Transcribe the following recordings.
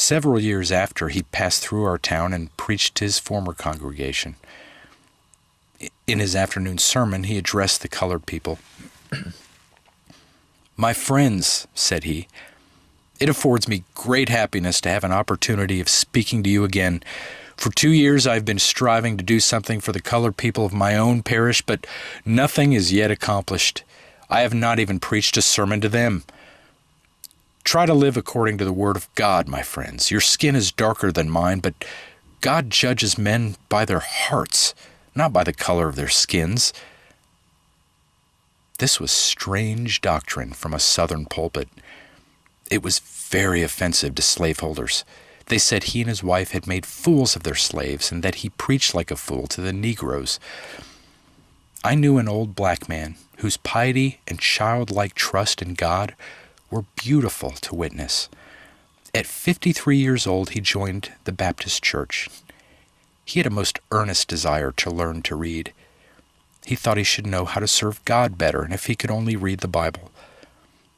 Several years after, he passed through our town and preached to his former congregation. In his afternoon sermon, he addressed the colored people. "My friends," said he, "it affords me great happiness to have an opportunity of speaking to you again. For 2 years I've been striving to do something for the colored people of my own parish, but nothing is yet accomplished. I have not even preached a sermon to them. Try to live according to the Word of God, my friends. Your skin is darker than mine, but God judges men by their hearts, not by the color of their skins." This was strange doctrine from a Southern pulpit. It was very offensive to slaveholders. They said he and his wife had made fools of their slaves and that he preached like a fool to the Negroes. I knew an old black man whose piety and childlike trust in God were beautiful to witness. At 53 years old, he joined the Baptist Church. He had a most earnest desire to learn to read. He thought he should know how to serve God better, and if he could only read the Bible.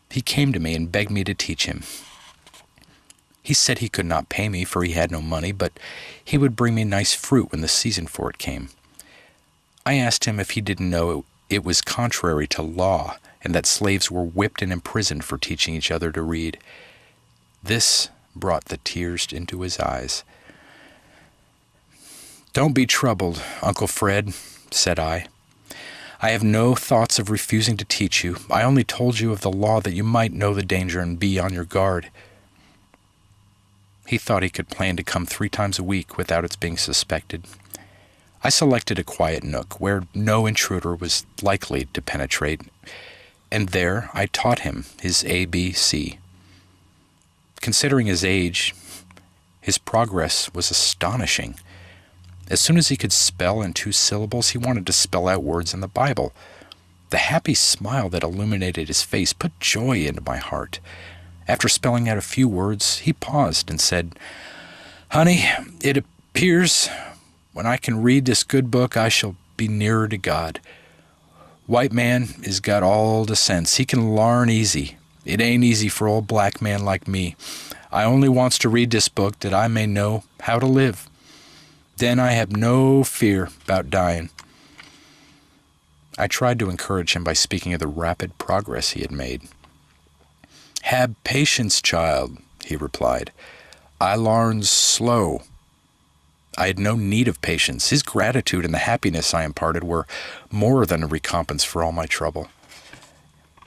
He came to me and begged me to teach him. He said he could not pay me, for he had no money, but he would bring me nice fruit when the season for it came. I asked him if he didn't know it was contrary to law, and that slaves were whipped and imprisoned for teaching each other to read. This brought the tears into his eyes. "Don't be troubled, Uncle Fred," said I. "I have no thoughts of refusing to teach you. I only told you of the law that you might know the danger and be on your guard." He thought he could plan to come 3 times a week without its being suspected. I selected a quiet nook where no intruder was likely to penetrate, and there I taught him his ABC. Considering his age, his progress was astonishing. As soon as he could spell in 2 syllables, he wanted to spell out words in the Bible. The happy smile that illuminated his face put joy into my heart. After spelling out a few words, he paused and said, "Honey, it appears when I can read this good book, I shall be nearer to God. White man is got all the sense. He can larn easy. It ain't easy for old black man like me. I only wants to read this book that I may know how to live. Then I have no fear about dying." I tried to encourage him by speaking of the rapid progress he had made. "Have patience, child," he replied. "I larns slow." I had no need of patience. His gratitude and the happiness I imparted were more than a recompense for all my trouble.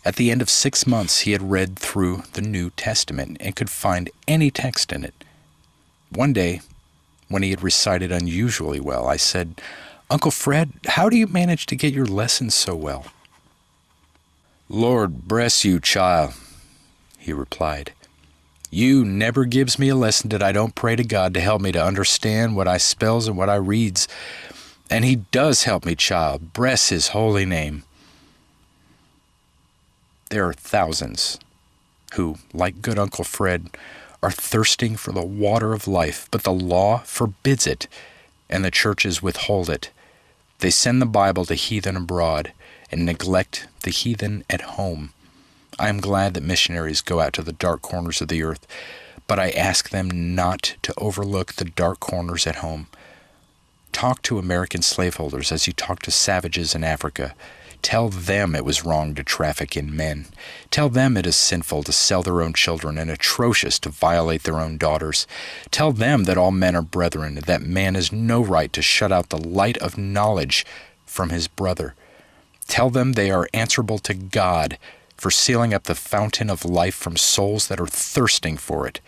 At the end of 6 months, he had read through the New Testament and could find any text in it. One day, when he had recited unusually well, I said, "Uncle Fred, how do you manage to get your lessons so well?" "Lord bless you, child," he replied. "You never gives me a lesson that I don't pray to God to help me to understand what I spells and what I reads. And he does help me, child. Bless his holy name." There are thousands who, like good Uncle Fred, are thirsting for the water of life, but the law forbids it, and the churches withhold it. They send the Bible to heathen abroad and neglect the heathen at home. I am glad that missionaries go out to the dark corners of the earth, but I ask them not to overlook the dark corners at home. Talk to American slaveholders as you talk to savages in Africa. Tell them it was wrong to traffic in men. Tell them it is sinful to sell their own children and atrocious to violate their own daughters. Tell them that all men are brethren, that man has no right to shut out the light of knowledge from his brother. Tell them they are answerable to God for sealing up the fountain of life from souls that are thirsting for it.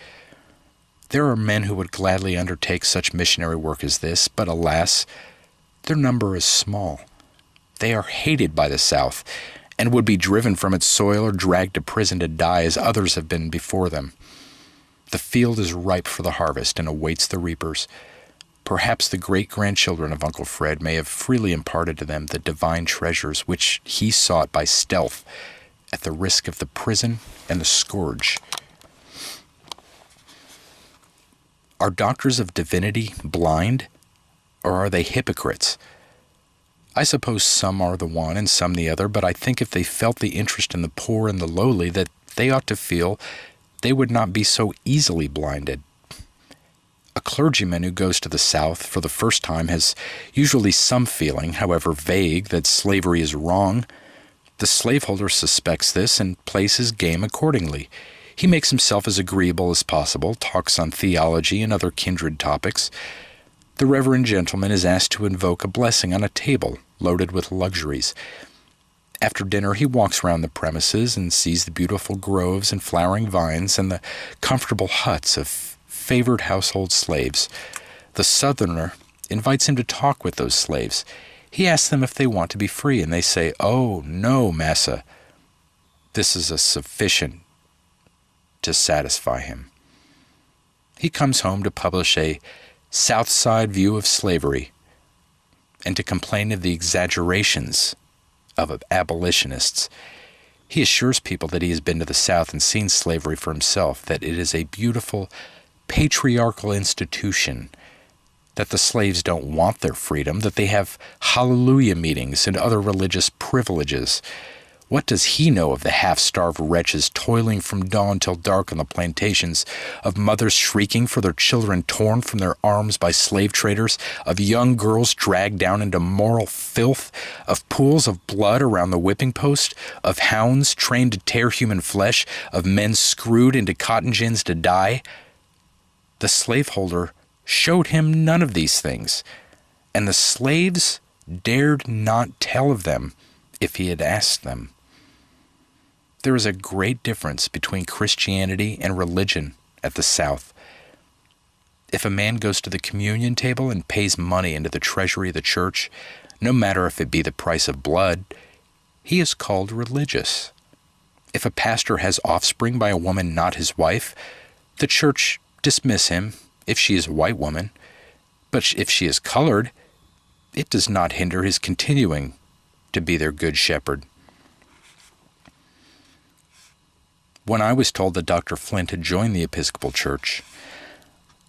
There are men who would gladly undertake such missionary work as this, but alas, their number is small. They are hated by the South and would be driven from its soil or dragged to prison to die as others have been before them. The field is ripe for the harvest and awaits the reapers. Perhaps the great-grandchildren of Uncle Fred may have freely imparted to them the divine treasures which he sought by stealth at the risk of the prison and the scourge. Are doctors of divinity blind, or are they hypocrites? I suppose some are the one and some the other, but I think if they felt the interest in the poor and the lowly that they ought to feel, they would not be so easily blinded. A clergyman who goes to the South for the first time has usually some feeling, however vague, that slavery is wrong. The slaveholder suspects this and plays his game accordingly. He makes himself as agreeable as possible, talks on theology and other kindred topics. The reverend gentleman is asked to invoke a blessing on a table loaded with luxuries. After dinner, he walks around the premises and sees the beautiful groves and flowering vines and the comfortable huts of favored household slaves. The Southerner invites him to talk with those slaves. He asks them if they want to be free, and they say, "Oh, no, massa." This is sufficient to satisfy him. He comes home to publish a South Side view of slavery and to complain of the exaggerations of abolitionists. He assures people that he has been to the South and seen slavery for himself, that it is a beautiful patriarchal institution, that the slaves don't want their freedom, that they have hallelujah meetings and other religious privileges. What does he know of the half-starved wretches toiling from dawn till dark on the plantations, of mothers shrieking for their children torn from their arms by slave traders, of young girls dragged down into moral filth, of pools of blood around the whipping post, of hounds trained to tear human flesh, of men screwed into cotton gins to die? The slaveholder showed him none of these things, and the slaves dared not tell of them if he had asked them. There is a great difference between Christianity and religion at the South. If a man goes to the communion table and pays money into the treasury of the church, no matter if it be the price of blood, he is called religious. If a pastor has offspring by a woman not his wife, the church dismiss him if she is a white woman, but if she is colored, it does not hinder his continuing to be their good shepherd. When I was told that Dr. Flint had joined the Episcopal Church,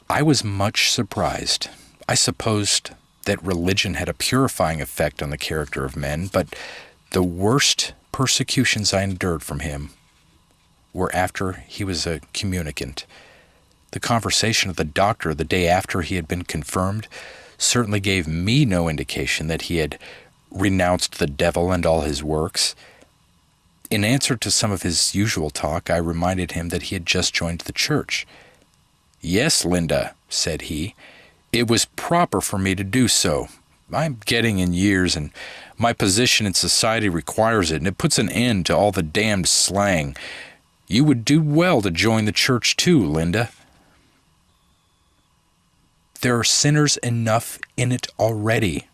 I was much surprised. I supposed that religion had a purifying effect on the character of men, but the worst persecutions I endured from him were after he was a communicant. The conversation of the doctor the day after he had been confirmed certainly gave me no indication that he had renounced the devil and all his works. In answer to some of his usual talk, I reminded him that he had just joined the church. "Yes, Linda," said he, "it was proper for me to do so. I'm getting in years, and my position in society requires it, and it puts an end to all the damned slang. You would do well to join the church too, Linda." "There are sinners enough in it already,"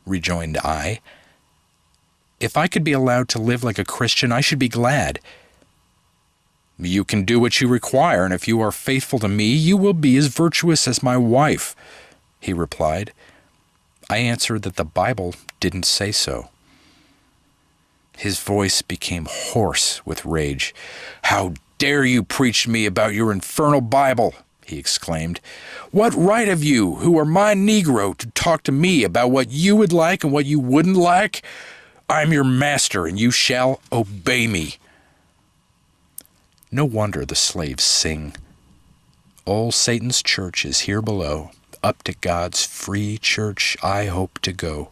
rejoined I. "If I could be allowed to live like a Christian, I should be glad." "You can do what you require, and if you are faithful to me, you will be as virtuous as my wife," he replied. I answered that the Bible didn't say so. His voice became hoarse with rage. "How dare you preach to me about your infernal Bible?" he exclaimed. "What right have you, who are my Negro, to talk to me about what you would like and what you wouldn't like? I'm your master, and you shall obey me." No wonder the slaves sing, "Old Satan's church is here below. Up to God's free church I hope to go."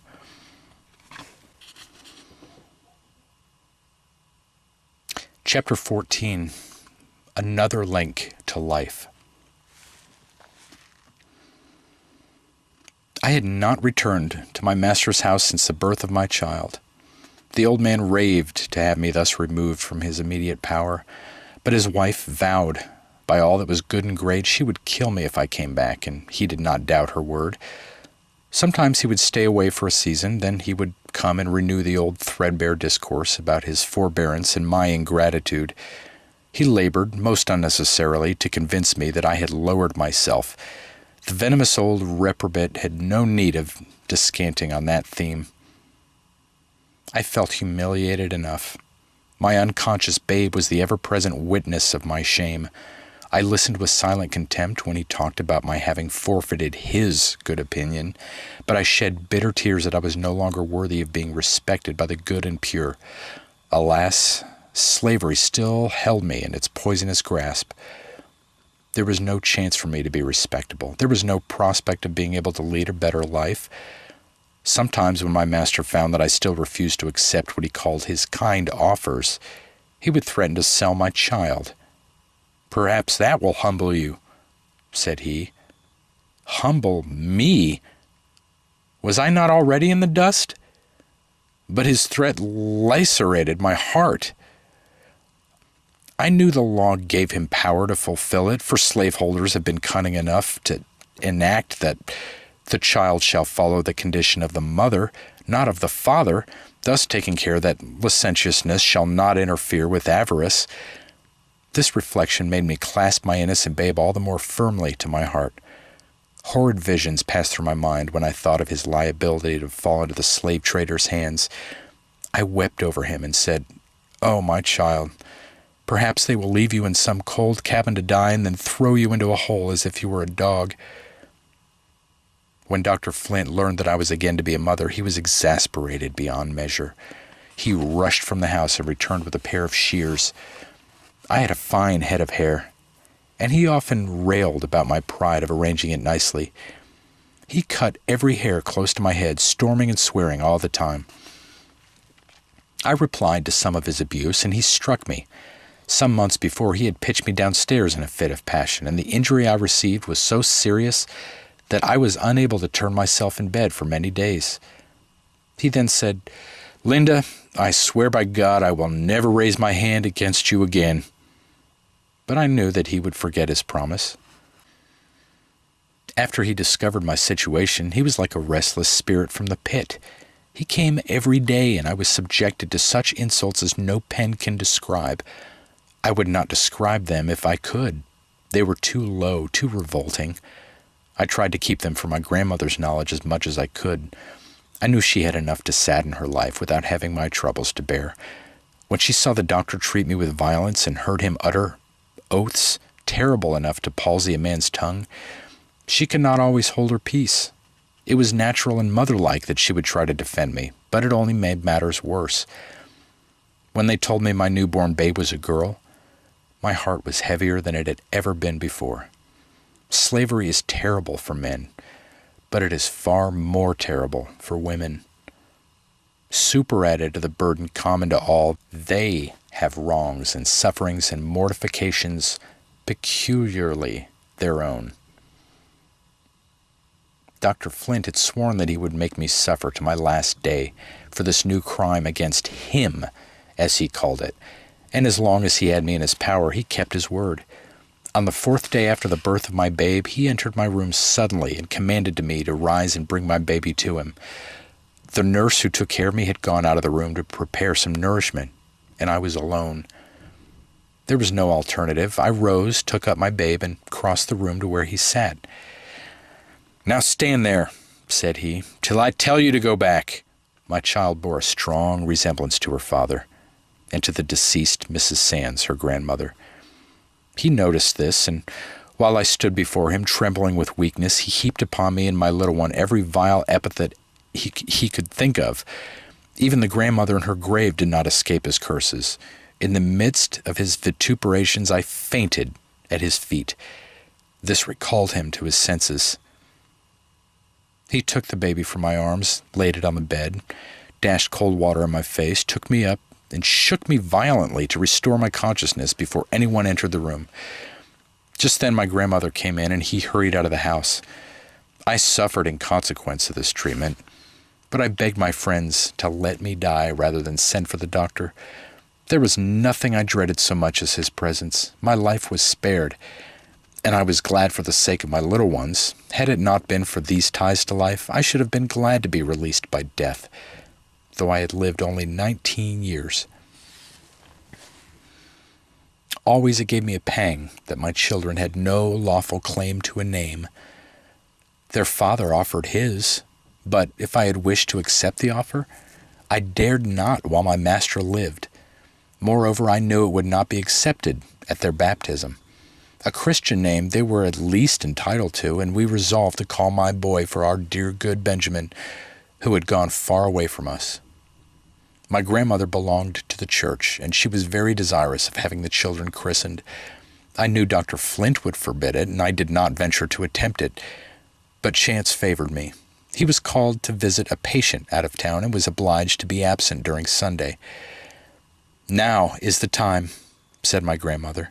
Chapter 14. Another Link to Life. I had not returned to my master's house since the birth of my child. The old man raved to have me thus removed from his immediate power, but his wife vowed, by all that was good and great, she would kill me if I came back, and he did not doubt her word. Sometimes he would stay away for a season, then he would come and renew the old threadbare discourse about his forbearance and my ingratitude. He labored, most unnecessarily, to convince me that I had lowered myself. The venomous old reprobate had no need of descanting on that theme. I felt humiliated enough. My unconscious babe was the ever-present witness of my shame. I listened with silent contempt when he talked about my having forfeited his good opinion, but I shed bitter tears that I was no longer worthy of being respected by the good and pure. Alas, slavery still held me in its poisonous grasp. There was no chance for me to be respectable. There was no prospect of being able to lead a better life. Sometimes when my master found that I still refused to accept what he called his kind offers, he would threaten to sell my child. "Perhaps that will humble you," said he. Humble me? Was I not already in the dust? But his threat lacerated my heart. I knew the law gave him power to fulfill it, for slaveholders have been cunning enough to enact that the child shall follow the condition of the mother, not of the father, thus taking care that licentiousness shall not interfere with avarice. This reflection made me clasp my innocent babe all the more firmly to my heart. Horrid visions passed through my mind when I thought of his liability to fall into the slave trader's hands. I wept over him and said, "Oh, my child, perhaps they will leave you in some cold cabin to die and then throw you into a hole as if you were a dog." When Dr. Flint learned that I was again to be a mother, he was exasperated beyond measure. He rushed from the house and returned with a pair of shears. I had a fine head of hair, and he often railed about my pride of arranging it nicely. He cut every hair close to my head, storming and swearing all the time. I replied to some of his abuse, and he struck me. Some months before, he had pitched me downstairs in a fit of passion, and the injury I received was so serious that I was unable to turn myself in bed for many days. He then said, "Linda, I swear by God I will never raise my hand against you again." But I knew that he would forget his promise. After he discovered my situation, he was like a restless spirit from the pit. He came every day, and I was subjected to such insults as no pen can describe. I would not describe them if I could. They were too low, too revolting. I tried to keep them from my grandmother's knowledge as much as I could. I knew she had enough to sadden her life without having my troubles to bear. When she saw the doctor treat me with violence and heard him utter oaths terrible enough to palsy a man's tongue, she could not always hold her peace. It was natural and mother-like that she would try to defend me, but it only made matters worse. When they told me my newborn babe was a girl, my heart was heavier than it had ever been before. Slavery is terrible for men, but it is far more terrible for women. Superadded to the burden common to all, they have wrongs and sufferings and mortifications peculiarly their own. Dr. Flint had sworn that he would make me suffer to my last day for this new crime against him, as he called it, and as long as he had me in his power, he kept his word. On the 4th day after the birth of my babe, he entered my room suddenly and commanded me to rise and bring my baby to him. The nurse who took care of me had gone out of the room to prepare some nourishment, and I was alone. There was no alternative. I rose, took up my babe, and crossed the room to where he sat. "Now stand there," said he, "till I tell you to go back." My child bore a strong resemblance to her father, and to the deceased Mrs. Sands, her grandmother. He noticed this, and while I stood before him, trembling with weakness, he heaped upon me and my little one every vile epithet he could think of. Even the grandmother in her grave did not escape his curses. In the midst of his vituperations, I fainted at his feet. This recalled him to his senses. He took the baby from my arms, laid it on the bed, dashed cold water on my face, took me up, and shook me violently to restore my consciousness before anyone entered the room. Just then my grandmother came in, and he hurried out of the house. I suffered in consequence of this treatment, but I begged my friends to let me die rather than send for the doctor. There was nothing I dreaded so much as his presence. My life was spared, and I was glad for the sake of my little ones. Had it not been for these ties to life, I should have been glad to be released by death, though I had lived only 19 years. Always it gave me a pang that my children had no lawful claim to a name. Their father offered his, but if I had wished to accept the offer, I dared not while my master lived. Moreover, I knew it would not be accepted at their baptism. A Christian name they were at least entitled to, and we resolved to call my boy for our dear good Benjamin, who had gone far away from us. My grandmother belonged to the church, and she was very desirous of having the children christened. I knew Dr. Flint would forbid it, and I did not venture to attempt it. But chance favored me. He was called to visit a patient out of town and was obliged to be absent during Sunday. "Now is the time," said my grandmother.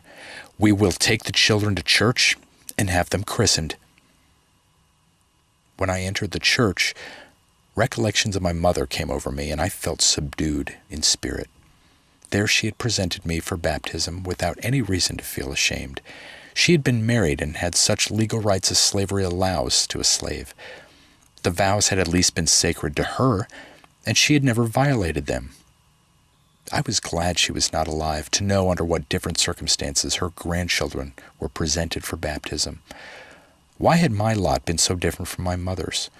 "We will take the children to church and have them christened." When I entered the church, recollections of my mother came over me, and I felt subdued in spirit. There she had presented me for baptism without any reason to feel ashamed. She had been married and had such legal rights as slavery allows to a slave. The vows had at least been sacred to her, and she had never violated them. I was glad she was not alive to know under what different circumstances her grandchildren were presented for baptism. Why had my lot been so different from my mother's?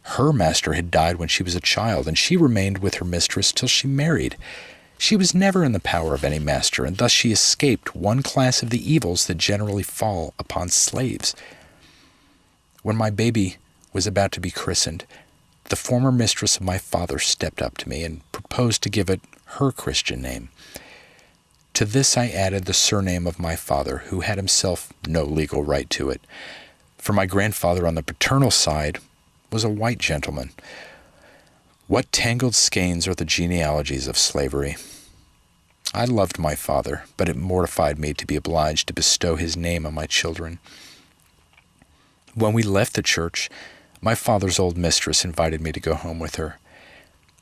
Her master had died when she was a child, and she remained with her mistress till she married. She was never in the power of any master, and thus she escaped one class of the evils that generally fall upon slaves. When my baby was about to be christened, the former mistress of my father stepped up to me and proposed to give it her Christian name. To this I added the surname of my father, who had himself no legal right to it, for my grandfather on the paternal side was a white gentleman. What tangled skeins are the genealogies of slavery! I loved my father, but it mortified me to be obliged to bestow his name on my children. When we left the church, my father's old mistress invited me to go home with her.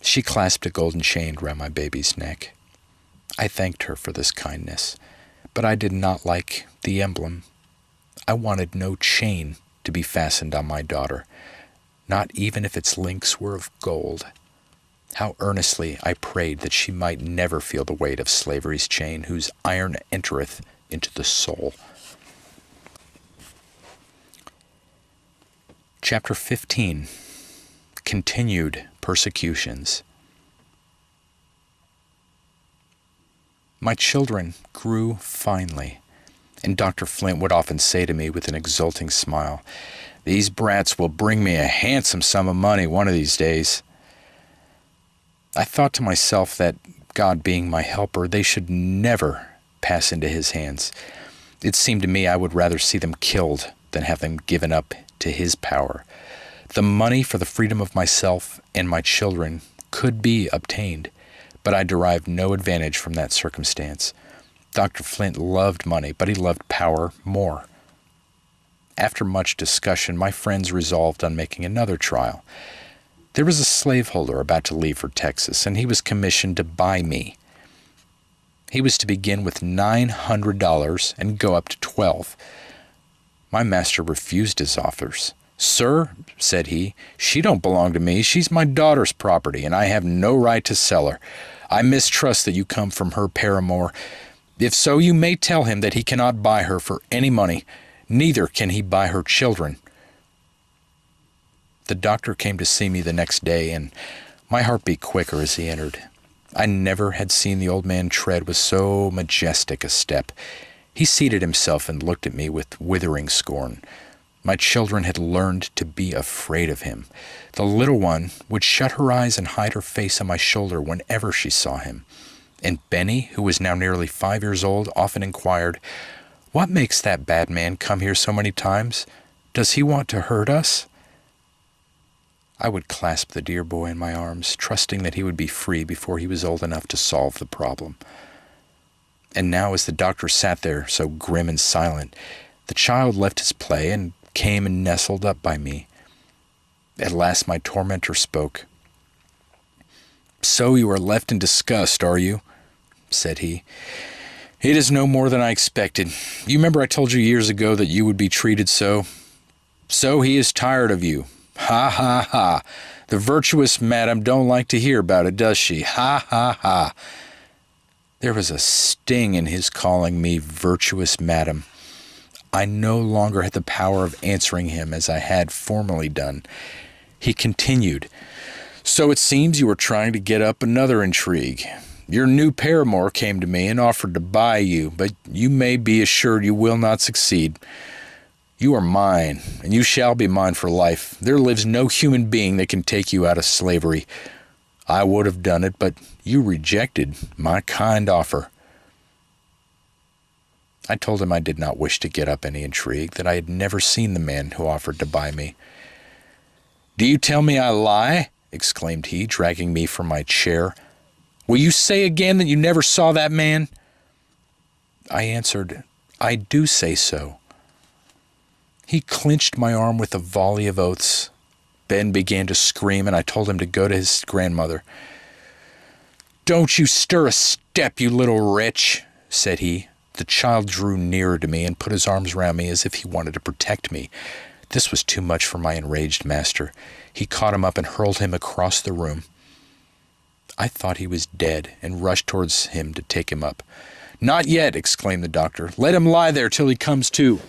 She clasped a golden chain round my baby's neck. I thanked her for this kindness, but I did not like the emblem. I wanted no chain to be fastened on my daughter, not even if its links were of gold. How earnestly I prayed that she might never feel the weight of slavery's chain, whose iron entereth into the soul. Chapter 15. Continued Persecutions. My children grew finely, and Dr. Flint would often say to me with an exulting smile, "These brats will bring me a handsome sum of money one of these days." I thought to myself that, God being my helper, they should never pass into his hands. It seemed to me I would rather see them killed than have them given up to his power. The money for the freedom of myself and my children could be obtained, but I derived no advantage from that circumstance. Dr. Flint loved money, but he loved power more. After much discussion, my friends resolved on making another trial. There was a slaveholder about to leave for Texas, and he was commissioned to buy me. He was to begin with $900 and go up to $12. My master refused his offers. "Sir," said he, "she don't belong to me. She's my daughter's property, and I have no right to sell her. I mistrust that you come from her paramour. If so, you may tell him that he cannot buy her for any money. Neither can he buy her children." The doctor came to see me the next day, and my heart beat quicker as he entered. I never had seen the old man tread with so majestic a step. He seated himself and looked at me with withering scorn. My children had learned to be afraid of him. The little one would shut her eyes and hide her face on my shoulder whenever she saw him. And Benny, who was now nearly 5 years old, often inquired, "What makes that bad man come here so many times? Does he want to hurt us?" I would clasp the dear boy in my arms, trusting that he would be free before he was old enough to solve the problem. And now, as the doctor sat there so grim and silent, the child left his play and came and nestled up by me. At last my tormentor spoke. "So you are left in disgust, are you?" said he. "It is no more than I expected. You remember I told you years ago that you would be treated so? So he is tired of you. Ha, ha, ha. The virtuous madam don't like to hear about it, does she? Ha, ha, ha." There was a sting in his calling me virtuous madam. I no longer had the power of answering him as I had formerly done. He continued, "So it seems you are trying to get up another intrigue. Your new paramour came to me and offered to buy you, but you may be assured you will not succeed. You are mine, and you shall be mine for life. There lives no human being that can take you out of slavery. I would have done it, but you rejected my kind offer." I told him I did not wish to get up any intrigue, that I had never seen the man who offered to buy me. "Do you tell me I lie?" exclaimed he, dragging me from my chair. "Will you say again that you never saw that man?" I answered, "I do say so." He clinched my arm with a volley of oaths. Ben began to scream, and I told him to go to his grandmother. "Don't you stir a step, you little wretch," said he. The child drew nearer to me and put his arms round me as if he wanted to protect me. This was too much for my enraged master. He caught him up and hurled him across the room. I thought he was dead and rushed towards him to take him up. "Not yet," exclaimed the doctor. "Let him lie there till he comes to."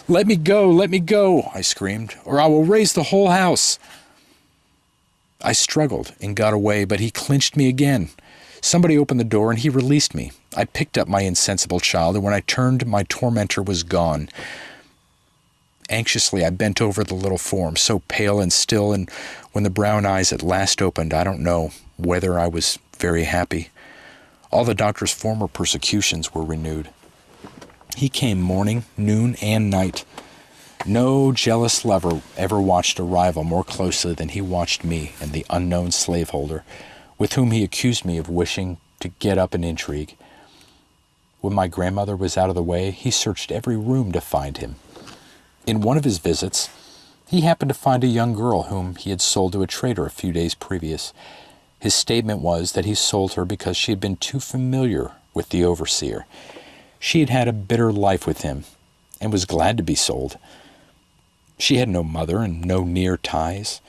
Let me go, I screamed, "or I will raise the whole house." I struggled and got away, but he clinched me again. Somebody opened the door and he released me. I picked up my insensible child, and when I turned, my tormentor was gone. Anxiously, I bent over the little form, so pale and still, and when the brown eyes at last opened, I don't know whether I was very happy. All the doctor's former persecutions were renewed. He came morning, noon, and night. No jealous lover ever watched a rival more closely than he watched me and the unknown slaveholder, with whom he accused me of wishing to get up an intrigue. When my grandmother was out of the way, he searched every room to find him. In one of his visits, he happened to find a young girl whom he had sold to a trader a few days previous. His statement was that he sold her because she had been too familiar with the overseer. She had had a bitter life with him and was glad to be sold. She had no mother and no near ties.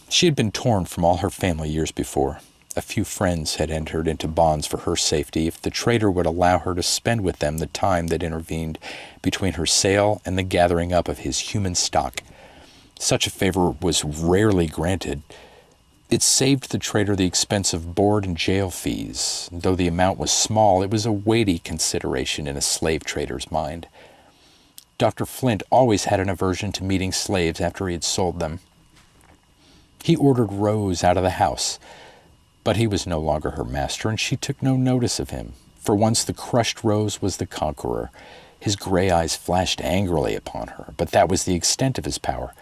She had been torn from all her family years before. A few friends had entered into bonds for her safety if the trader would allow her to spend with them the time that intervened between her sale and the gathering up of his human stock. Such a favor was rarely granted. It saved the trader the expense of board and jail fees. Though the amount was small, it was a weighty consideration in a slave trader's mind. Dr. Flint always had an aversion to meeting slaves after he had sold them. He ordered Rose out of the house, but he was no longer her master, and she took no notice of him. For once the crushed Rose was the conqueror. His gray eyes flashed angrily upon her, but that was the extent of his power.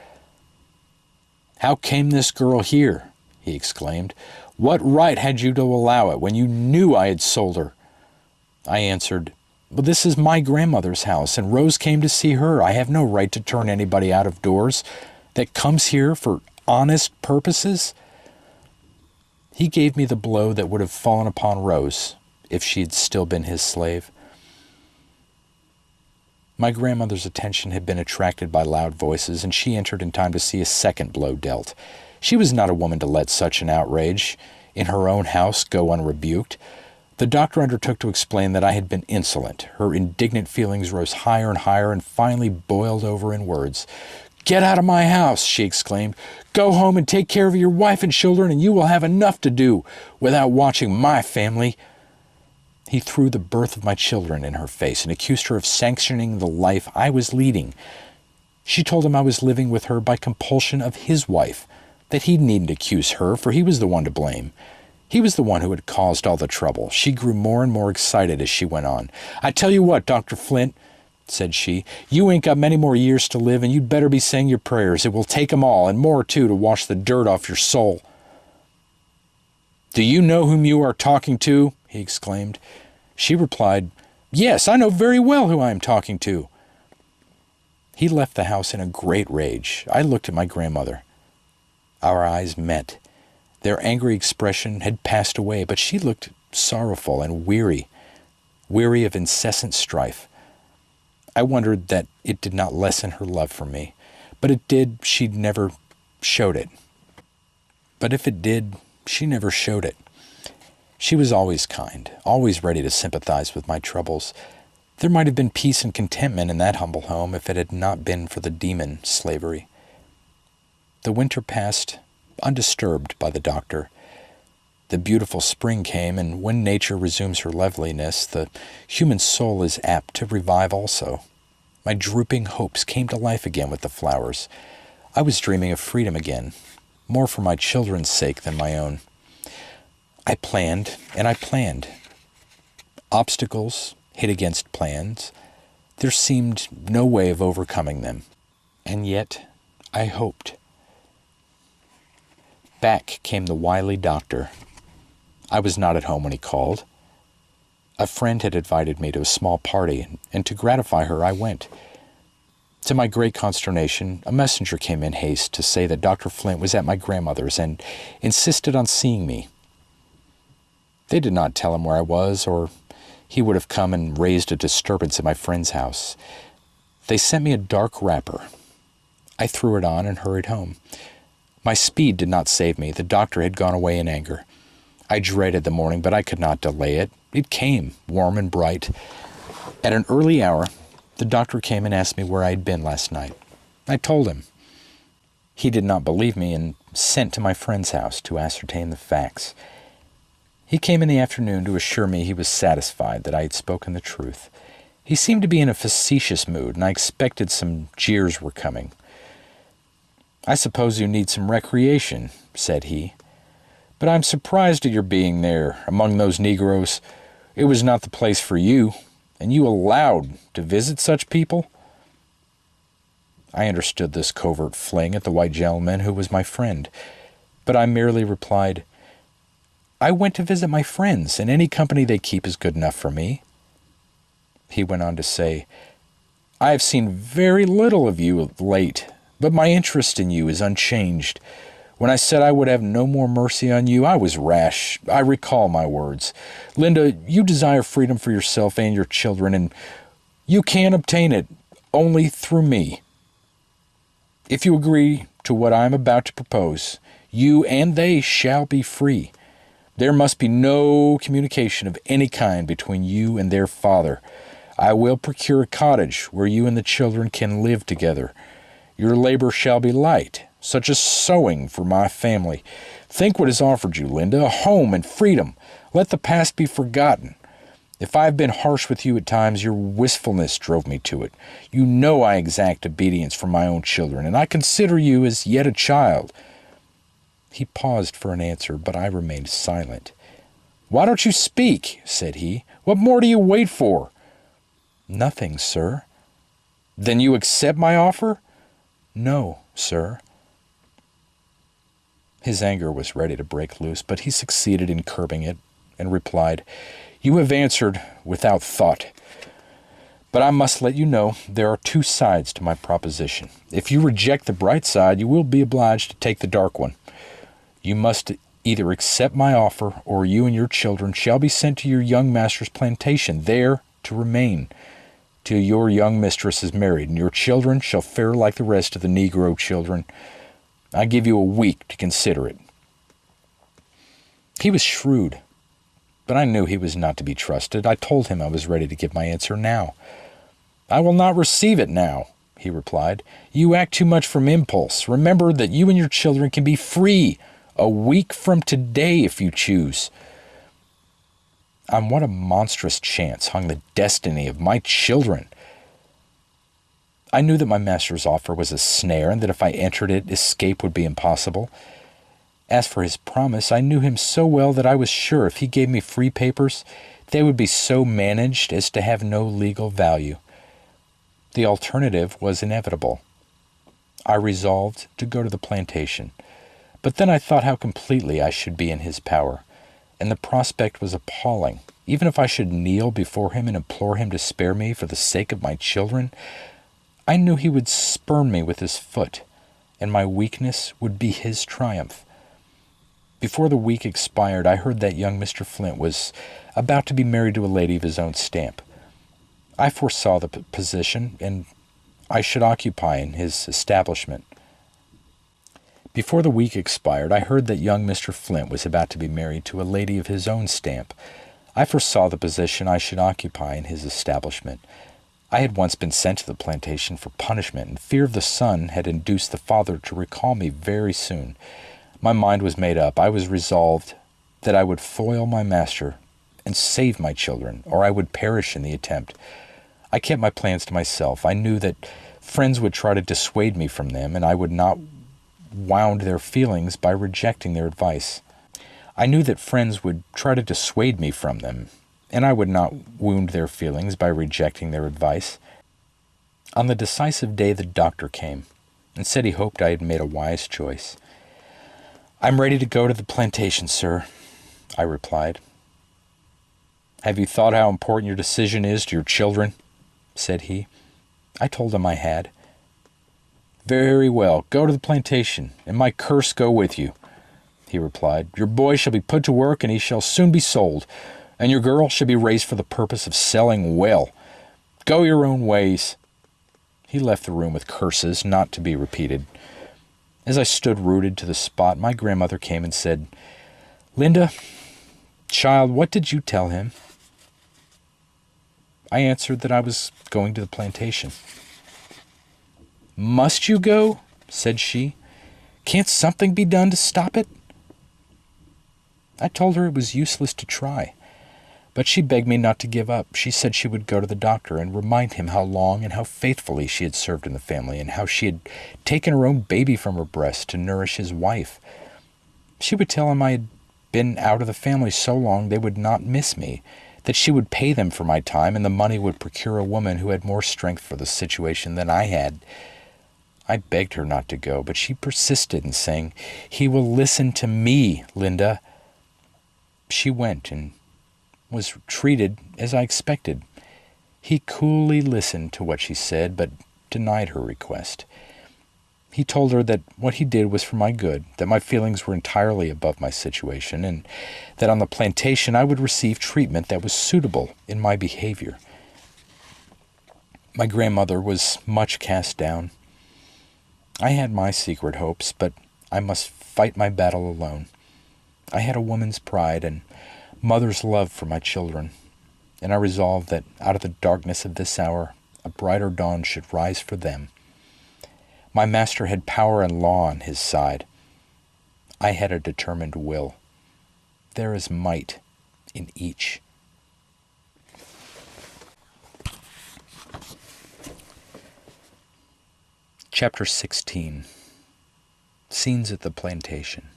"How came this girl here?" he exclaimed. "What right had you to allow it when you knew I had sold her?" I answered, "But this is my grandmother's house, and Rose came to see her. I have no right to turn anybody out of doors that comes here for honest purposes." He gave me the blow that would have fallen upon Rose if she had still been his slave. My grandmother's attention had been attracted by loud voices, and she entered in time to see a second blow dealt. She was not a woman to let such an outrage in her own house go unrebuked. The doctor undertook to explain that I had been insolent. Her indignant feelings rose higher and higher and finally boiled over in words. "Get out of my house," she exclaimed. "Go home and take care of your wife and children, and you will have enough to do without watching my family." He threw the birth of my children in her face and accused her of sanctioning the life I was leading. She told him I was living with her by compulsion of his wife, that he needn't accuse her, for he was the one to blame. He was the one who had caused all the trouble. She grew more and more excited as she went on. "I tell you what, Dr. Flint," said she, "you ain't got many more years to live, and you'd better be saying your prayers. It will take 'em all, and more too, to wash the dirt off your soul." "Do you know whom you are talking to?" he exclaimed. She replied, "Yes, I know very well who I am talking to." He left the house in a great rage. I looked at my grandmother. Our eyes met. Their angry expression had passed away, but she looked sorrowful and weary of incessant strife. I wondered that it did not lessen her love for me, but it did, she never showed it. But if it did, she never showed it. She was always kind, always ready to sympathize with my troubles. There might have been peace and contentment in that humble home if it had not been for the demon, slavery. The winter passed undisturbed by the doctor. The beautiful spring came, and when nature resumes her loveliness, the human soul is apt to revive also. My drooping hopes came to life again with the flowers. I was dreaming of freedom again, more for my children's sake than my own. I planned, and I planned. Obstacles, hit against plans. There seemed no way of overcoming them. And yet, I hoped. Back came the wily doctor. I was not at home when he called. A friend had invited me to a small party, and to gratify her I went. To my great consternation, a messenger came in haste to say that Dr. Flint was at my grandmother's and insisted on seeing me. They did not tell him where I was, or he would have come and raised a disturbance at my friend's house. They sent me a dark wrapper. I threw it on and hurried home. My speed did not save me. The doctor had gone away in anger. I dreaded the morning, but I could not delay it. It came, warm and bright. At an early hour, the doctor came and asked me where I had been last night. I told him. He did not believe me and sent to my friend's house to ascertain the facts. He came in the afternoon to assure me he was satisfied that I had spoken the truth. He seemed to be in a facetious mood, and I expected some jeers were coming. "I suppose you need some recreation," said he. "But I'm surprised at your being there, among those Negroes. It was not the place for you, and you allowed to visit such people?" I understood this covert fling at the white gentleman who was my friend, but I merely replied, "I went to visit my friends, and any company they keep is good enough for me." He went on to say, "I have seen very little of you of late, but my interest in you is unchanged. When I said I would have no more mercy on you, I was rash. I recall my words. Linda, you desire freedom for yourself and your children, and you can obtain it only through me. If you agree to what I am about to propose, you and they shall be free. There must be no communication of any kind between you and their father. I will procure a cottage where you and the children can live together. Your labor shall be light, such as sewing for my family. Think what is offered you, Linda, a home and freedom. Let the past be forgotten. If I have been harsh with you at times, your wistfulness drove me to it. You know I exact obedience from my own children, and I consider you as yet a child." He paused for an answer, but I remained silent. "Why don't you speak?" said he. "What more do you wait for?" "Nothing, sir." "Then you accept my offer?" "No, sir." His anger was ready to break loose, but he succeeded in curbing it and replied, "You have answered without thought. But I must let you know there are two sides to my proposition. If you reject the bright side, you will be obliged to take the dark one. You must either accept my offer, or you and your children shall be sent to your young master's plantation, there to remain till your young mistress is married, and your children shall fare like the rest of the Negro children. I give you a week to consider it." He was shrewd, but I knew he was not to be trusted. I told him I was ready to give my answer now. "I will not receive it now," he replied. "You act too much from impulse. Remember that you and your children can be free a week from today if you choose." On what a monstrous chance hung the destiny of my children! I knew that my master's offer was a snare, and that if I entered it, escape would be impossible. As for his promise, I knew him so well that I was sure if he gave me free papers, they would be so managed as to have no legal value. The alternative was inevitable. I resolved to go to the plantation, but then I thought how completely I should be in his power, and the prospect was appalling. Even if I should kneel before him and implore him to spare me for the sake of my children, I knew he would spurn me with his foot, and my weakness would be his triumph. Before the week expired, I heard that young Mr. Flint was about to be married to a lady of his own stamp. I foresaw the position, and I should occupy in his establishment. Before the week expired, I heard that young Mr. Flint was about to be married to a lady of his own stamp. I foresaw the position I should occupy in his establishment. I had once been sent to the plantation for punishment, and fear of the son had induced the father to recall me very soon. My mind was made up. I was resolved that I would foil my master and save my children, or I would perish in the attempt. I kept my plans to myself. I knew that friends would try to dissuade me from them, and I would not wound their feelings by rejecting their advice. I knew that friends would try to dissuade me from them, and I would not wound their feelings by rejecting their advice. On the decisive day the doctor came and said he hoped I had made a wise choice. "I'm ready to go to the plantation, sir," I replied. "Have you thought how important your decision is to your children?" said he. I told him I had. "Very well, go to the plantation, and my curse go with you," he replied. "Your boy shall be put to work, and he shall soon be sold, and your girl shall be raised for the purpose of selling well. Go your own ways." He left the room with curses not to be repeated. As I stood rooted to the spot, my grandmother came and said, "Linda, child, what did you tell him?" I answered that I was going to the plantation. "Must you go?" said she. "Can't something be done to stop it?" I told her it was useless to try, but she begged me not to give up. She said she would go to the doctor and remind him how long and how faithfully she had served in the family, and how she had taken her own baby from her breast to nourish his wife. She would tell him I had been out of the family so long they would not miss me, that she would pay them for my time, and the money would procure a woman who had more strength for the situation than I had. I begged her not to go, but she persisted in saying, "He will listen to me, Linda." She went and was treated as I expected. He coolly listened to what she said, but denied her request. He told her that what he did was for my good, that my feelings were entirely above my situation, and that on the plantation I would receive treatment that was suitable in my behavior. My grandmother was much cast down. I had my secret hopes, but I must fight my battle alone. I had a woman's pride and mother's love for my children, and I resolved that out of the darkness of this hour a brighter dawn should rise for them. My master had power and law on his side. I had a determined will. There is might in each. Chapter 16. Scenes at the Plantation.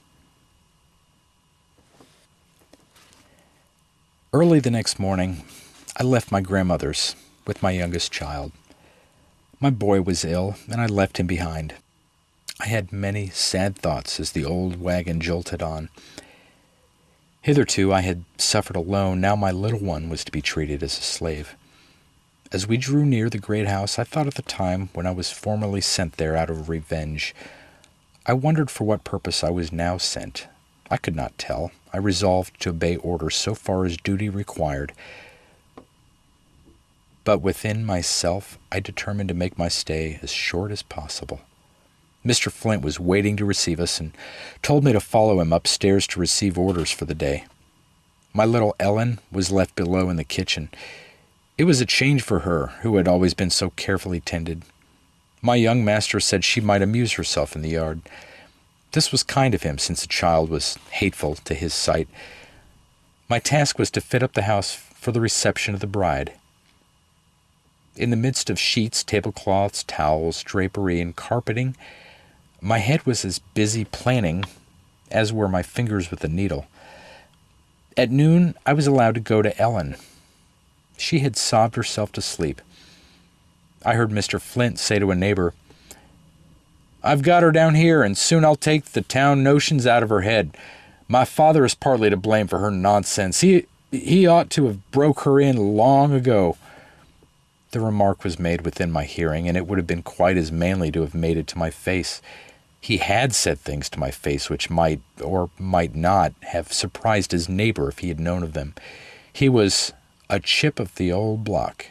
Early the next morning, I left my grandmother's with my youngest child. My boy was ill, and I left him behind. I had many sad thoughts as the old wagon jolted on. Hitherto I had suffered alone, now my little one was to be treated as a slave. As we drew near the great house, I thought of the time when I was formerly sent there out of revenge. I wondered for what purpose I was now sent. I could not tell. I resolved to obey orders so far as duty required. But within myself, I determined to make my stay as short as possible. Mr. Flint was waiting to receive us and told me to follow him upstairs to receive orders for the day. My little Ellen was left below in the kitchen. It was a change for her, who had always been so carefully tended. My young master said she might amuse herself in the yard. This was kind of him, since the child was hateful to his sight. My task was to fit up the house for the reception of the bride. In the midst of sheets, tablecloths, towels, drapery, and carpeting, my head was as busy planning as were my fingers with the needle. At noon, I was allowed to go to Ellen. She had sobbed herself to sleep. I heard Mr. Flint say to a neighbor, "I've got her down here, and soon I'll take the town notions out of her head. My father is partly to blame for her nonsense. He ought to have broke her in long ago." The remark was made within my hearing, and it would have been quite as manly to have made it to my face. He had said things to my face which might, or might not, have surprised his neighbor if he had known of them. He was a chip of the old block.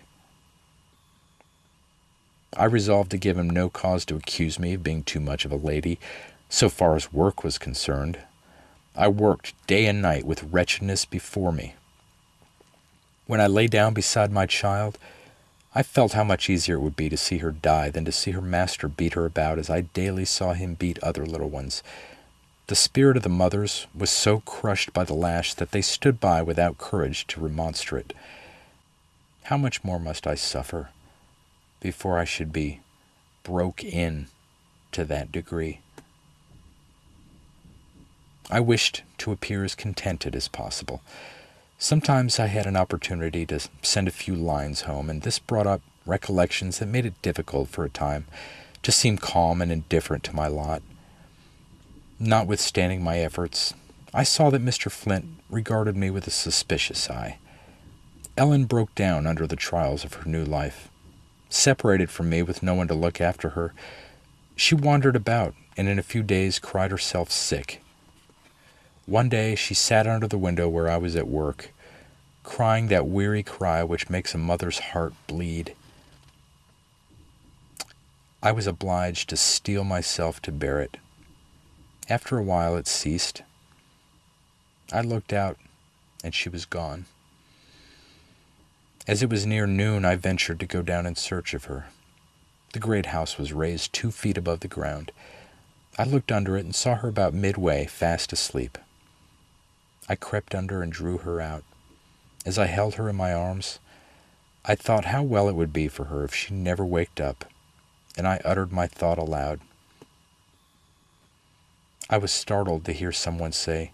I resolved to give him no cause to accuse me of being too much of a lady, so far as work was concerned. I worked day and night with wretchedness before me. When I lay down beside my child, I felt how much easier it would be to see her die than to see her master beat her about as I daily saw him beat other little ones. The spirit of the mothers was so crushed by the lash that they stood by without courage to remonstrate. How much more must I suffer before I should be broke in to that degree? I wished to appear as contented as possible. Sometimes I had an opportunity to send a few lines home, and this brought up recollections that made it difficult for a time to seem calm and indifferent to my lot. Notwithstanding my efforts, I saw that Mr. Flint regarded me with a suspicious eye. Ellen broke down under the trials of her new life. Separated from me with no one to look after her, she wandered about and in a few days cried herself sick. One day she sat under the window where I was at work, crying that weary cry which makes a mother's heart bleed. I was obliged to steel myself to bear it. After a while it ceased. I looked out, and she was gone. As it was near noon, I ventured to go down in search of her. The great house was raised 2 feet above the ground. I looked under it and saw her about midway, fast asleep. I crept under and drew her out. As I held her in my arms, I thought how well it would be for her if she never waked up, and I uttered my thought aloud. I was startled to hear someone say,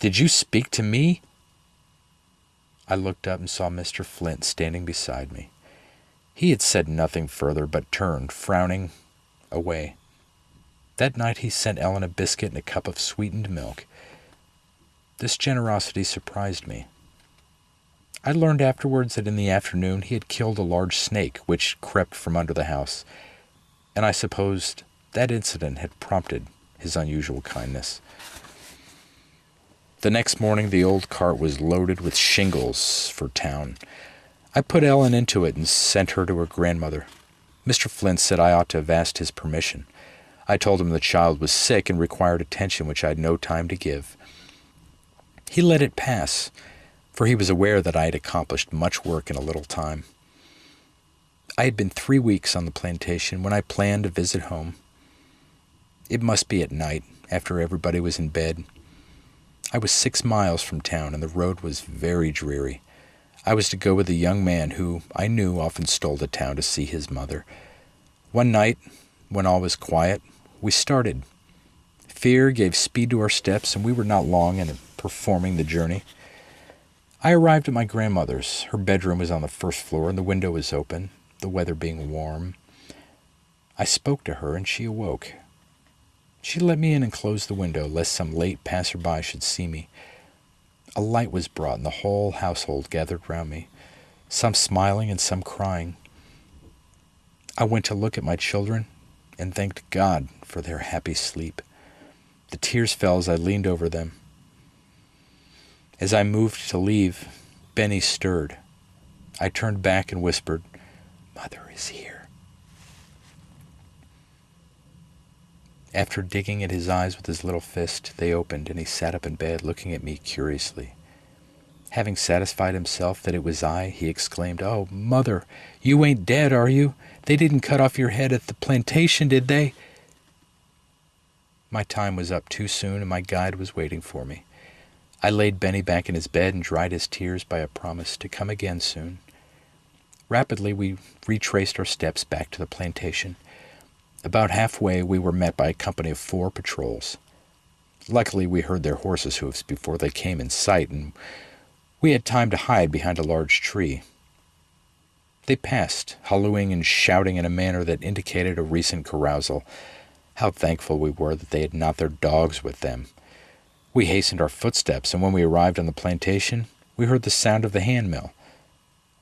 "Did you speak to me?" I looked up and saw Mr. Flint standing beside me. He had said nothing further, but turned, frowning, away. That night he sent Ellen a biscuit and a cup of sweetened milk. This generosity surprised me. I learned afterwards that in the afternoon he had killed a large snake which crept from under the house, and I supposed that incident had prompted his unusual kindness. The next morning the old cart was loaded with shingles for town. I put Ellen into it and sent her to her grandmother. Mr. Flint said I ought to have asked his permission. I told him the child was sick and required attention which I had no time to give. He let it pass, for he was aware that I had accomplished much work in a little time. I had been 3 weeks on the plantation when I planned to visit home. It must be at night, after everybody was in bed. I was 6 miles from town, and the road was very dreary. I was to go with a young man who, I knew, often stole to town to see his mother. One night, when all was quiet, we started. Fear gave speed to our steps, and we were not long in performing the journey. I arrived at my grandmother's. Her bedroom was on the first floor, and the window was open, the weather being warm. I spoke to her, and she awoke. She let me in and closed the window, lest some late passer-by should see me. A light was brought, and the whole household gathered round me, some smiling and some crying. I went to look at my children, and thanked God for their happy sleep. The tears fell as I leaned over them. As I moved to leave, Benny stirred. I turned back and whispered, "Mother is here." After digging at his eyes with his little fist, they opened, and he sat up in bed, looking at me curiously. Having satisfied himself that it was I, he exclaimed, "Oh, Mother, you ain't dead, are you? They didn't cut off your head at the plantation, did they?" My time was up too soon, and my guide was waiting for me. I laid Benny back in his bed and dried his tears by a promise to come again soon. Rapidly we retraced our steps back to the plantation. About halfway we were met by a company of 4 patrols. Luckily we heard their horses' hoofs before they came in sight, and we had time to hide behind a large tree. They passed, hallooing and shouting in a manner that indicated a recent carousal. How thankful we were that they had not their dogs with them. We hastened our footsteps, and when we arrived on the plantation, we heard the sound of the handmill.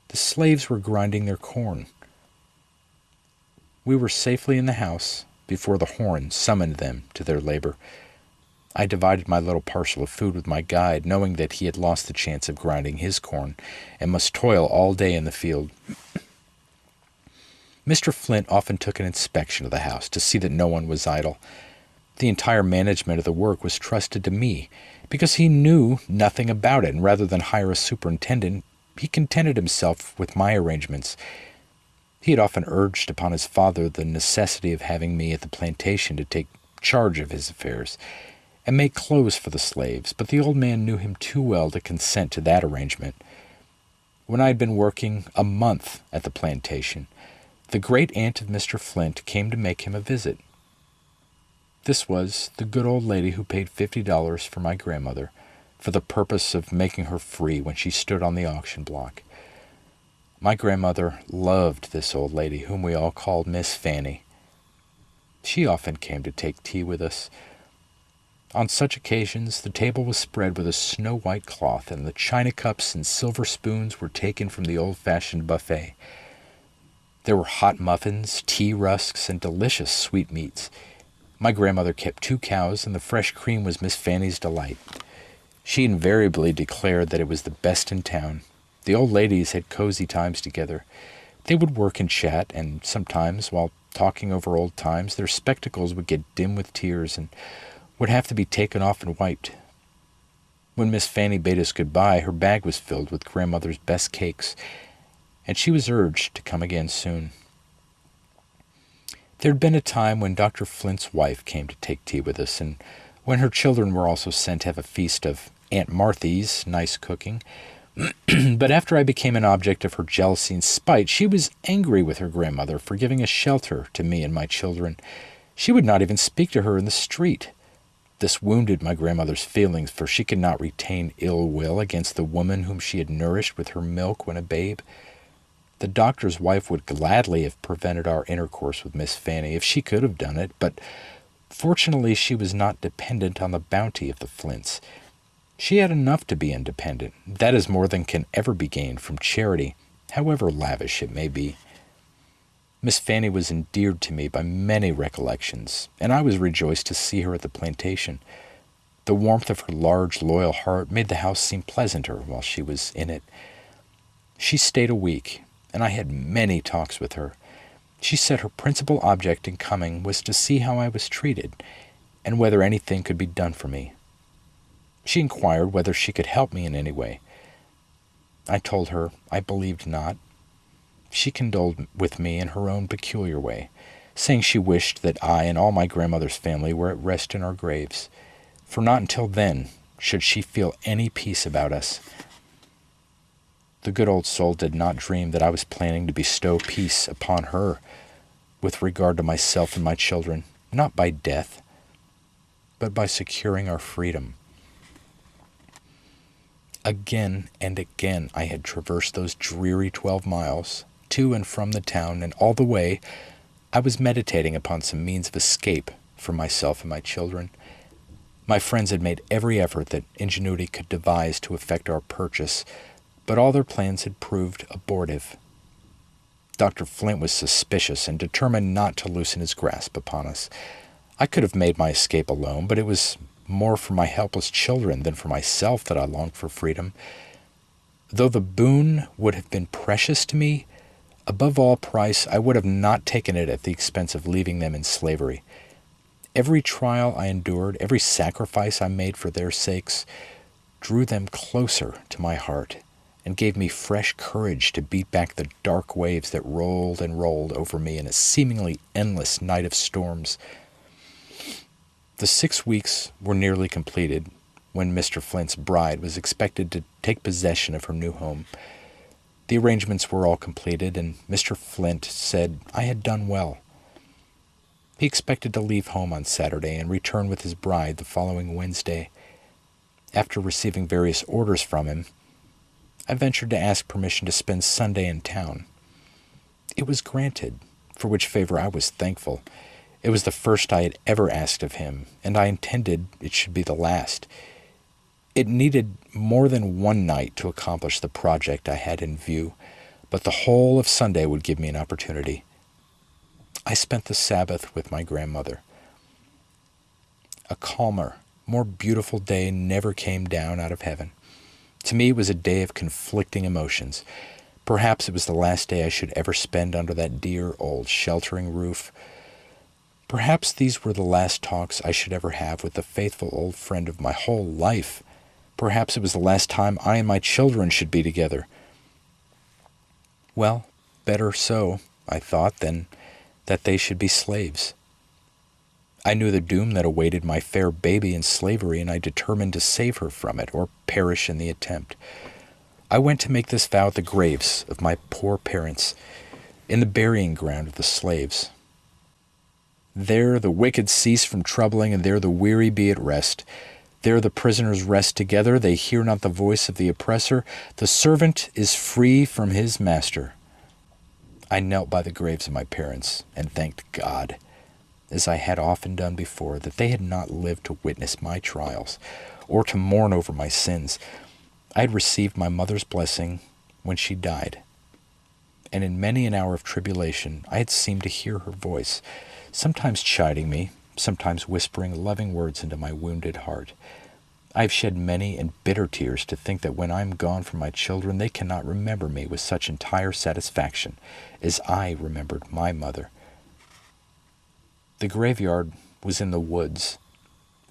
The slaves were grinding their corn. We were safely in the house before the horn summoned them to their labor. I divided my little parcel of food with my guide, knowing that he had lost the chance of grinding his corn and must toil all day in the field. Mr. Flint often took an inspection of the house to see that no one was idle. The entire management of the work was trusted to me, because he knew nothing about it, and rather than hire a superintendent, he contented himself with my arrangements. He had often urged upon his father the necessity of having me at the plantation to take charge of his affairs and make clothes for the slaves, but the old man knew him too well to consent to that arrangement. When I had been working a month at the plantation, the great-aunt of Mr. Flint came to make him a visit. This was the good old lady who paid $50 for my grandmother, for the purpose of making her free when she stood on the auction block. My grandmother loved this old lady, whom we all called Miss Fanny. She often came to take tea with us. On such occasions, the table was spread with a snow-white cloth, and the china cups and silver spoons were taken from the old-fashioned buffet. There were hot muffins, tea rusks, and delicious sweetmeats. My grandmother kept 2 cows, and the fresh cream was Miss Fanny's delight. She invariably declared that it was the best in town. The old ladies had cozy times together. They would work and chat, and sometimes, while talking over old times, their spectacles would get dim with tears and would have to be taken off and wiped. When Miss Fanny bade us goodbye, her bag was filled with grandmother's best cakes, and she was urged to come again soon. There had been a time when Dr. Flint's wife came to take tea with us, and when her children were also sent to have a feast of Aunt Marthy's nice cooking. But after I became an object of her jealousy and spite, she was angry with her grandmother for giving a shelter to me and my children. She would not even speak to her in the street. This wounded my grandmother's feelings, for she could not retain ill will against the woman whom she had nourished with her milk when a babe. The doctor's wife would gladly have prevented our intercourse with Miss Fanny if she could have done it, but fortunately she was not dependent on the bounty of the Flints. She had enough to be independent. That is more than can ever be gained from charity, however lavish it may be. Miss Fanny was endeared to me by many recollections, and I was rejoiced to see her at the plantation. The warmth of her large, loyal heart made the house seem pleasanter while she was in it. She stayed a week, and I had many talks with her. She said her principal object in coming was to see how I was treated, and whether anything could be done for me. She inquired whether she could help me in any way. I told her I believed not. She condoled with me in her own peculiar way, saying she wished that I and all my grandmother's family were at rest in our graves, for not until then should she feel any peace about us. The good old soul did not dream that I was planning to bestow peace upon her with regard to myself and my children, not by death, but by securing our freedom. Again and again I had traversed those dreary 12 miles, to and from the town, and all the way I was meditating upon some means of escape for myself and my children. My friends had made every effort that ingenuity could devise to effect our purchase, but all their plans had proved abortive. Dr. Flint was suspicious and determined not to loosen his grasp upon us. I could have made my escape alone, but it was more for my helpless children than for myself that I longed for freedom. Though the boon would have been precious to me, above all price I would have not taken it at the expense of leaving them in slavery. Every trial I endured, every sacrifice I made for their sakes, drew them closer to my heart and gave me fresh courage to beat back the dark waves that rolled and rolled over me in a seemingly endless night of storms. The 6 weeks were nearly completed when Mr. Flint's bride was expected to take possession of her new home. The arrangements were all completed, and Mr. Flint said I had done well. He expected to leave home on Saturday and return with his bride the following Wednesday. After receiving various orders from him, I ventured to ask permission to spend Sunday in town. It was granted, for which favor I was thankful. It was the first I had ever asked of him, and I intended it should be the last. It needed more than one night to accomplish the project I had in view, but the whole of Sunday would give me an opportunity. I spent the Sabbath with my grandmother. A calmer, more beautiful day never came down out of heaven. To me, it was a day of conflicting emotions. Perhaps it was the last day I should ever spend under that dear old sheltering roof. Perhaps these were the last talks I should ever have with the faithful old friend of my whole life. Perhaps it was the last time I and my children should be together. Well, better so, I thought, than that they should be slaves. I knew the doom that awaited my fair baby in slavery, and I determined to save her from it, or perish in the attempt. I went to make this vow at the graves of my poor parents, in the burying ground of the slaves. There the wicked cease from troubling, and there the weary be at rest. There the prisoners rest together. They hear not the voice of the oppressor. The servant is free from his master. I knelt by the graves of my parents and thanked God, as I had often done before, that they had not lived to witness my trials or to mourn over my sins. I had received my mother's blessing when she died, and in many an hour of tribulation I had seemed to hear her voice, sometimes chiding me, sometimes whispering loving words into my wounded heart. I have shed many and bitter tears to think that when I am gone from my children, they cannot remember me with such entire satisfaction as I remembered my mother. The graveyard was in the woods,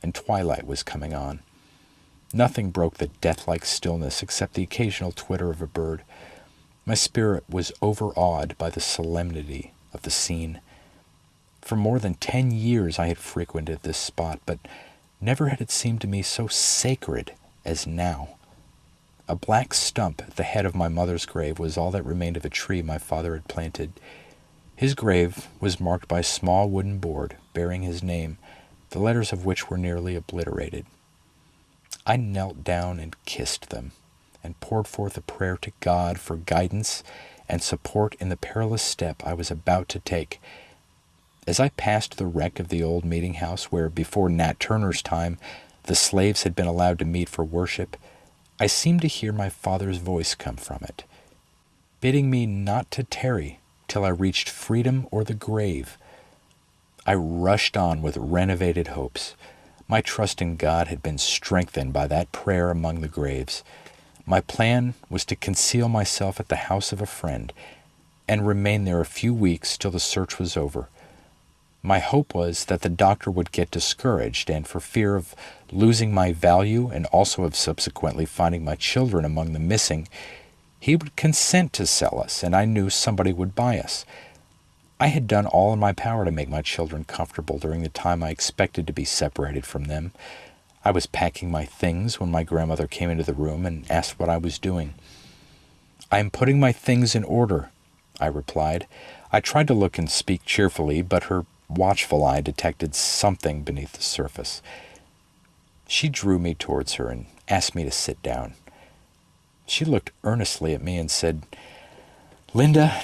and twilight was coming on. Nothing broke the death-like stillness except the occasional twitter of a bird. My spirit was overawed by the solemnity of the scene. For more than 10 years I had frequented this spot, but never had it seemed to me so sacred as now. A black stump at the head of my mother's grave was all that remained of a tree my father had planted. His grave was marked by a small wooden board bearing his name, the letters of which were nearly obliterated. I knelt down and kissed them, and poured forth a prayer to God for guidance and support in the perilous step I was about to take. As I passed the wreck of the old meeting house where, before Nat Turner's time, the slaves had been allowed to meet for worship, I seemed to hear my father's voice come from it, bidding me not to tarry till I reached freedom or the grave. I rushed on with renovated hopes. My trust in God had been strengthened by that prayer among the graves. My plan was to conceal myself at the house of a friend and remain there a few weeks till the search was over. My hope was that the doctor would get discouraged, and for fear of losing my value and also of subsequently finding my children among the missing, he would consent to sell us, and I knew somebody would buy us. I had done all in my power to make my children comfortable during the time I expected to be separated from them. I was packing my things when my grandmother came into the room and asked what I was doing. "I am putting my things in order," I replied. I tried to look and speak cheerfully, but her watchful eye detected something beneath the surface. She drew me towards her and asked me to sit down. She looked earnestly at me and said, "Linda,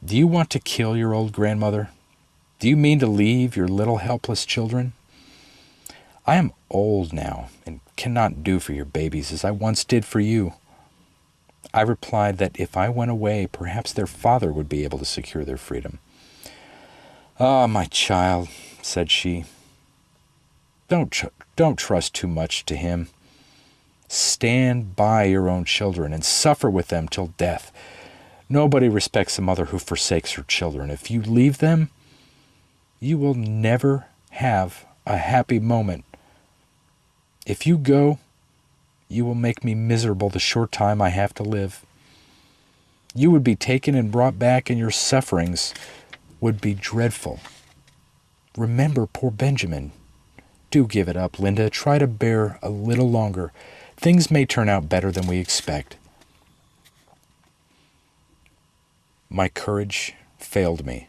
do you want to kill your old grandmother? Do you mean to leave your little helpless children? I am old now and cannot do for your babies as I once did for you." I replied that if I went away, perhaps their father would be able to secure their freedom. "Ah, my child," said she, don't trust too much to him. Stand by your own children and suffer with them till death. Nobody respects a mother who forsakes her children. If you leave them, you will never have a happy moment. If you go, you will make me miserable the short time I have to live. You would be taken and brought back, and your sufferings would be dreadful. Remember poor Benjamin. Do give it up, Linda. Try to bear a little longer. Things may turn out better than we expect." My courage failed me,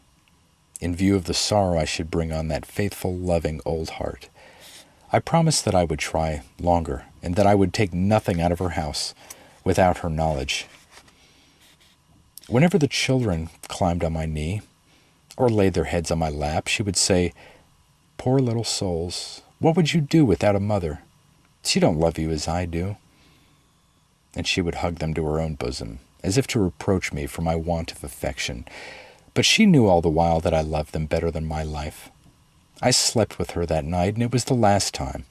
in view of the sorrow I should bring on that faithful, loving old heart. I promised that I would try longer, and that I would take nothing out of her house without her knowledge. Whenever the children climbed on my knee, or laid their heads on my lap, she would say, "Poor little souls, what would you do without a mother? She don't love you as I do." And she would hug them to her own bosom, as if to reproach me for my want of affection. But she knew all the while that I loved them better than my life. I slept with her that night, and it was the last time.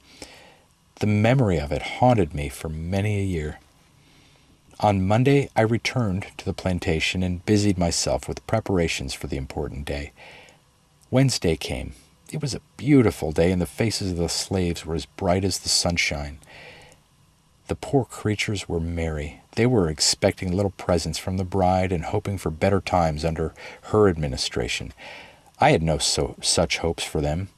The memory of it haunted me for many a year. On Monday, I returned to the plantation and busied myself with preparations for the important day. Wednesday came. It was a beautiful day, and the faces of the slaves were as bright as the sunshine. The poor creatures were merry. They were expecting little presents from the bride and hoping for better times under her administration. I had no such hopes for them.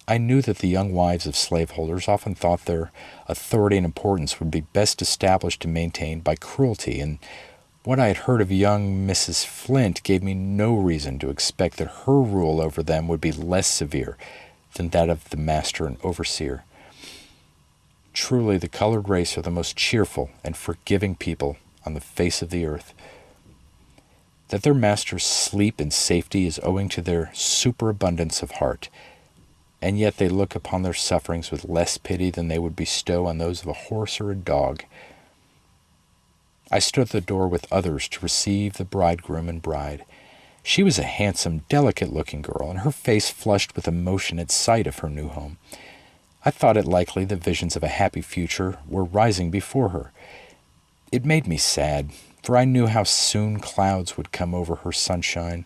I knew that the young wives of slaveholders often thought their authority and importance would be best established and maintained by cruelty, and what I had heard of young Mrs. Flint gave me no reason to expect that her rule over them would be less severe than that of the master and overseer. Truly, the colored race are the most cheerful and forgiving people on the face of the earth. That their masters sleep in safety is owing to their superabundance of heart, and yet they look upon their sufferings with less pity than they would bestow on those of a horse or a dog. I stood at the door with others to receive the bridegroom and bride. She was a handsome, delicate-looking girl, and her face flushed with emotion at sight of her new home. I thought it likely that visions of a happy future were rising before her. It made me sad, for I knew how soon clouds would come over her sunshine.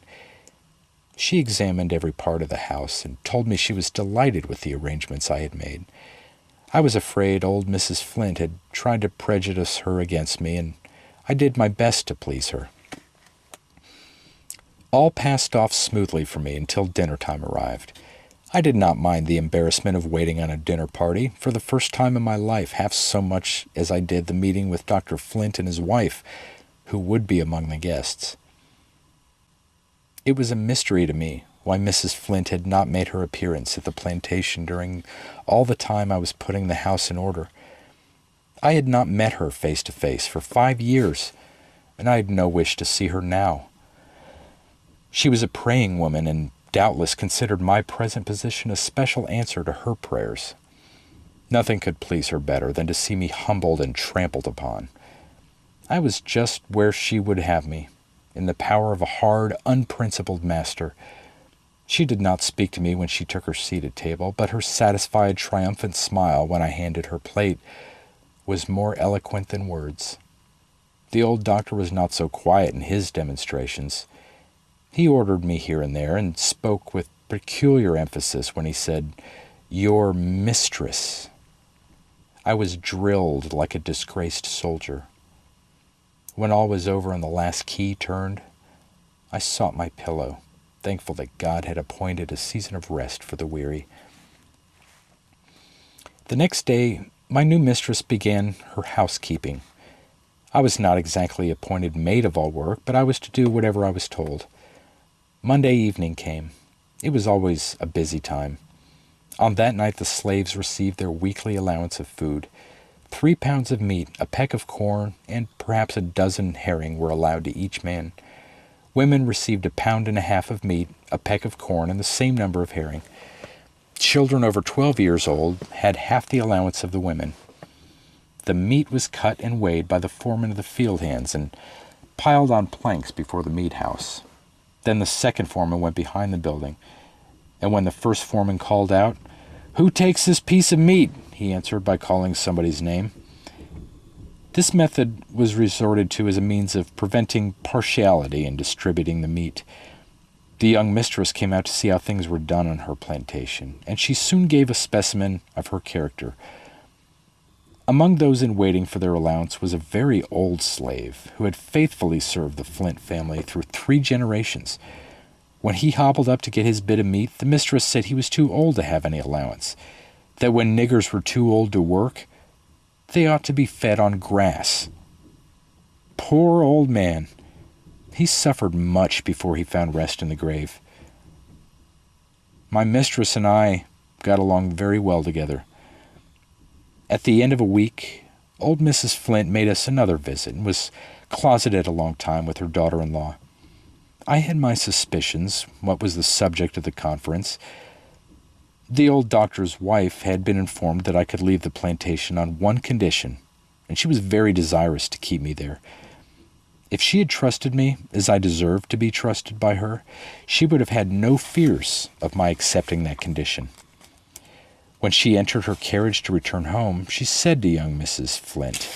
She examined every part of the house and told me she was delighted with the arrangements I had made. I was afraid old Mrs. Flint had tried to prejudice her against me, and I did my best to please her. All passed off smoothly for me until dinner time arrived. I did not mind the embarrassment of waiting on a dinner party for the first time in my life half so much as I did the meeting with Dr. Flint and his wife, who would be among the guests. It was a mystery to me why Mrs. Flint had not made her appearance at the plantation during all the time I was putting the house in order. I had not met her face to face for 5 years, and I had no wish to see her now. She was a praying woman and doubtless considered my present position a special answer to her prayers. Nothing could please her better than to see me humbled and trampled upon. I was just where she would have me, in the power of a hard, unprincipled master. She did not speak to me when she took her seat at table, but her satisfied, triumphant smile when I handed her plate was more eloquent than words. The old doctor was not so quiet in his demonstrations. He ordered me here and there, and spoke with peculiar emphasis when he said, "Your mistress." I was drilled like a disgraced soldier. When all was over and the last key turned, I sought my pillow, thankful that God had appointed a season of rest for the weary. The next day, my new mistress began her housekeeping. I was not exactly appointed maid of all work, but I was to do whatever I was told. Monday evening came. It was always a busy time. On that night the slaves received their weekly allowance of food. 3 pounds of meat, a peck of corn, and perhaps a dozen herring were allowed to each man. Women received 1.5 pounds of meat, a peck of corn, and the same number of herring. Children over 12 years old had half the allowance of the women. The meat was cut and weighed by the foreman of the field hands and piled on planks before the meat house. Then the second foreman went behind the building, and when the first foreman called out, "Who takes this piece of meat?" he answered by calling somebody's name. This method was resorted to as a means of preventing partiality in distributing the meat. The young mistress came out to see how things were done on her plantation, and she soon gave a specimen of her character. Among those in waiting for their allowance was a very old slave who had faithfully served the Flint family through 3 generations. When he hobbled up to get his bit of meat, the mistress said he was too old to have any allowance, that when niggers were too old to work, they ought to be fed on grass. Poor old man! He suffered much before he found rest in the grave. My mistress and I got along very well together. At the end of a week, old Mrs. Flint made us another visit and was closeted a long time with her daughter-in-law. I had my suspicions what was the subject of the conference. The old doctor's wife had been informed that I could leave the plantation on one condition, and she was very desirous to keep me there. If she had trusted me as I deserved to be trusted by her, she would have had no fears of my accepting that condition. When she entered her carriage to return home, she said to young Mrs. Flint,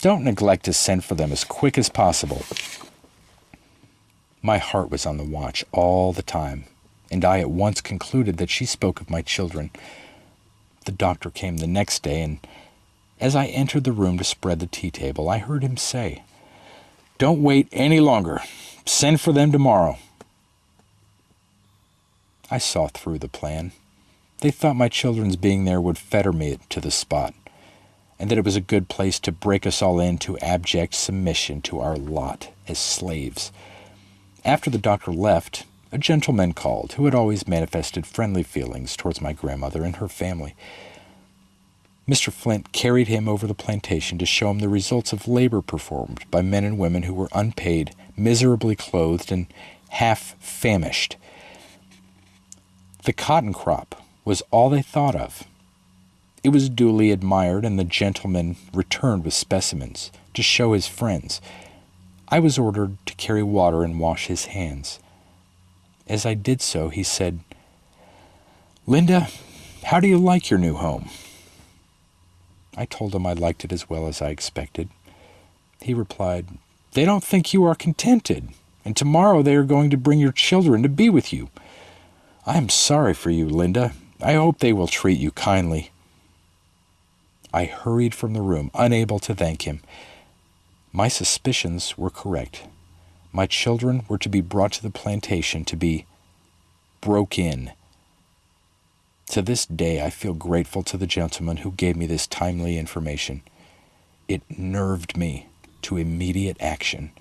"Don't neglect to send for them as quick as possible." My heart was on the watch all the time, and I at once concluded that she spoke of my children. The doctor came the next day, and as I entered the room to spread the tea table, I heard him say, "Don't wait any longer. Send for them tomorrow." I saw through the plan. They thought my children's being there would fetter me to the spot, and that it was a good place to break us all into abject submission to our lot as slaves. After the doctor left, a gentleman called who had always manifested friendly feelings towards my grandmother and her family. Mr. Flint carried him over the plantation to show him the results of labor performed by men and women who were unpaid, miserably clothed, and half famished. The cotton crop was all they thought of. It was duly admired, and the gentleman returned with specimens to show his friends. I was ordered to carry water and wash his hands. As I did so, he said, "Linda, how do you like your new home?" I told him I liked it as well as I expected. He replied, "They don't think you are contented, and tomorrow they are going to bring your children to be with you. I am sorry for you, Linda. I hope they will treat you kindly." I hurried from the room, unable to thank him. My suspicions were correct. My children were to be brought to the plantation to be broke in. To this day, I feel grateful to the gentleman who gave me this timely information. It nerved me to immediate action.